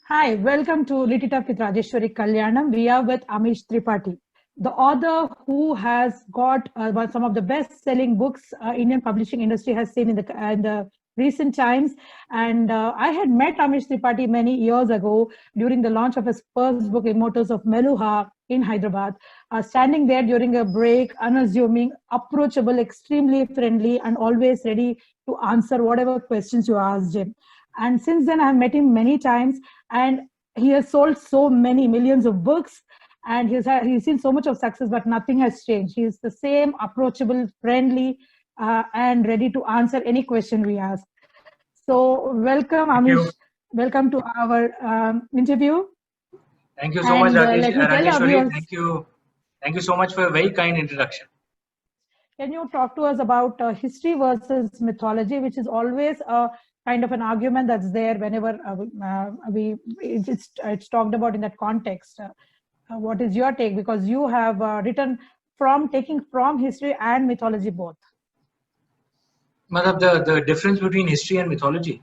Hi, welcome to Lit It Up with Rajeshwari Kalyanam. We are with Amish Tripathi, the author who has got some of the best-selling books Indian publishing industry has seen in the recent times. And I had met Amish Tripathi many years ago during the launch of his first book, Immortals of Meluha, in Hyderabad. Standing there during a break, unassuming, approachable, extremely friendly, and always ready to answer whatever questions you asked him. And since then, I've met him many times, and he has sold so many millions of books, and he's seen so much of success, but nothing has changed. He's the same approachable, friendly, and ready to answer any question we ask. So welcome, Thank Amish. you. Welcome to our interview. Thank you so much, Let me tell our Rajeshwari. viewers, Thank you. Thank you so much for a very kind introduction. can you talk to us about history versus mythology, which is always a kind of an argument that's there whenever it's talked about in that context. What is your take? Because you have written taking from history and mythology both. The difference between history and mythology.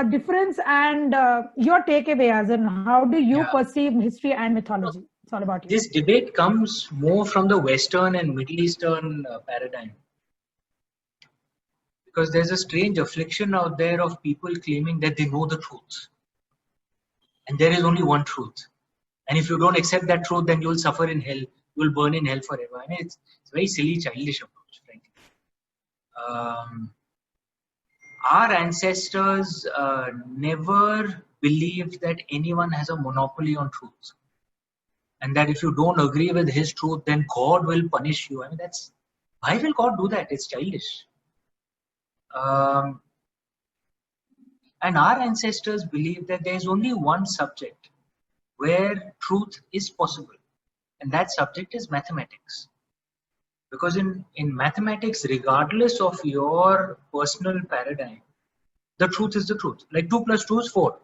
Difference and your takeaway as in how do you perceive history and mythology? It's all about you. This debate comes more from the Western and Middle Eastern paradigm. Because there's a strange affliction out there of people claiming that they know the truth. And there is only one truth. And if you don't accept that truth, then you'll suffer in hell. You'll burn in hell forever. I mean, it's a very silly, childish approach, frankly. Our ancestors never believed that anyone has a monopoly on truth, and that if you don't agree with his truth, then God will punish you. I mean, why will God do that? It's childish. And our ancestors believed that there is only one subject where truth is possible, and that subject is mathematics. Because in mathematics, regardless of your personal paradigm, the truth is the truth. Like 2 plus 2 is 4.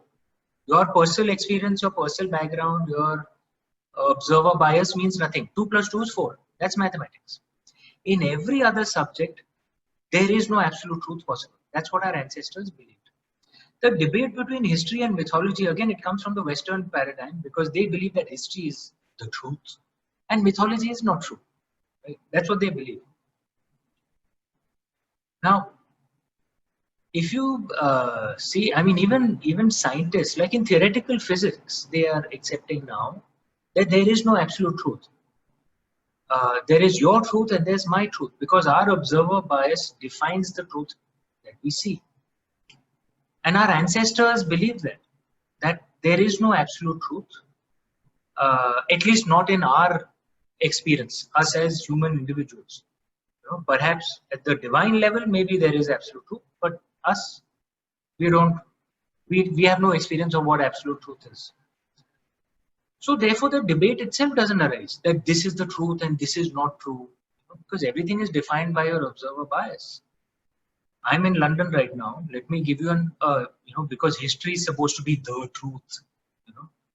Your personal experience, your personal background, your observer bias means nothing. 2 plus 2 is 4. That's mathematics. In every other subject, there is no absolute truth possible. That's what our ancestors believed. The debate between history and mythology, again, it comes from the Western paradigm because they believe that history is the truth and mythology is not true. Right? That's what they believe. Now, if you see, I mean, even scientists, like in theoretical physics, they are accepting now that there is no absolute truth. There is your truth and there's my truth, because our observer bias defines the truth that we see. And our ancestors believed that there is no absolute truth, at least not in our experience, us as human individuals. You know, perhaps at the divine level, maybe there is absolute truth, but us, we have no experience of what absolute truth is. So therefore the debate itself doesn't arise that this is the truth and this is not true, because everything is defined by your observer bias. I'm in London right now. Let me give you an because history is supposed to be the truth,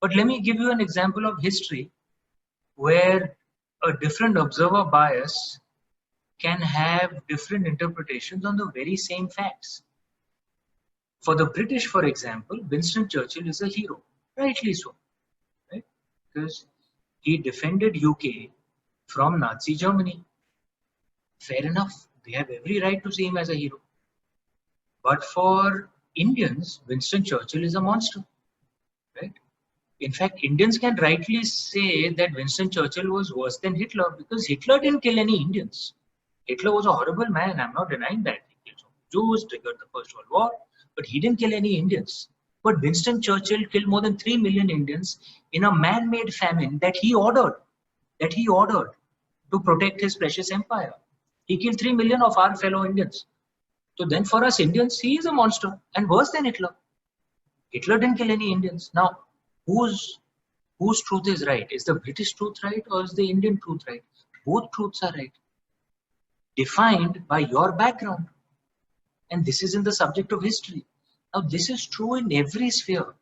but let me give you an example of history where a different observer bias can have different interpretations on the very same facts. For the British, for example, Winston Churchill is a hero, rightly so, right? Because he defended UK from Nazi Germany. Fair enough, they have every right to see him as a hero. But for Indians, Winston Churchill is a monster, right? In fact, Indians can rightly say that Winston Churchill was worse than Hitler because Hitler didn't kill any Indians. Hitler was a horrible man, I'm not denying that. He killed some Jews, triggered the First World War, but he didn't kill any Indians. But Winston Churchill killed more than 3 million Indians in a man-made famine that he ordered to protect his precious empire. He killed 3 million of our fellow Indians. So then for us Indians, he is a monster and worse than Hitler. Hitler didn't kill any Indians. Now, whose truth is right? Is the British truth right or is the Indian truth right? Both truths are right, defined by your background. And this is in the subject of history. Now, this is true in every sphere,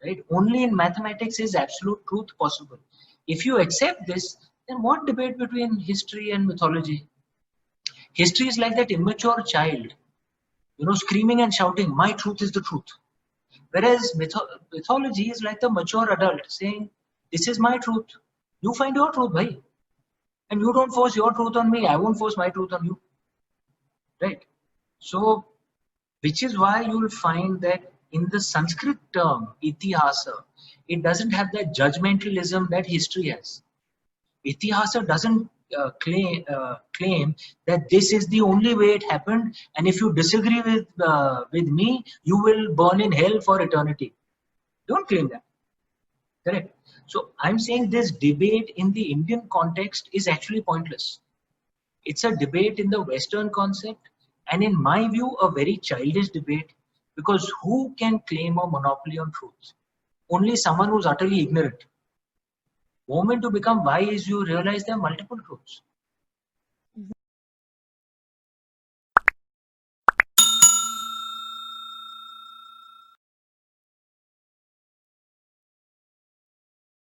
right? Only in mathematics is absolute truth possible. If you accept this, then what debate between history and mythology? History is like that immature child, screaming and shouting, my truth is the truth. Whereas mythology is like the mature adult saying, this is my truth. You find your truth, bhai. And you don't force your truth on me. I won't force my truth on you. Right? So, which is why you'll find that in the Sanskrit term, itihasa, it doesn't have that judgmentalism that history has. Itihasa doesn't claim that this is the only way it happened, and if you disagree with me, you will burn in hell for eternity. Don't claim that. Correct. So I'm saying this debate in the Indian context is actually pointless. It's a debate in the Western concept, and in my view, a very childish debate, because who can claim a monopoly on truth? Only someone who's utterly ignorant. The moment you become wise, you realize there are multiple truths.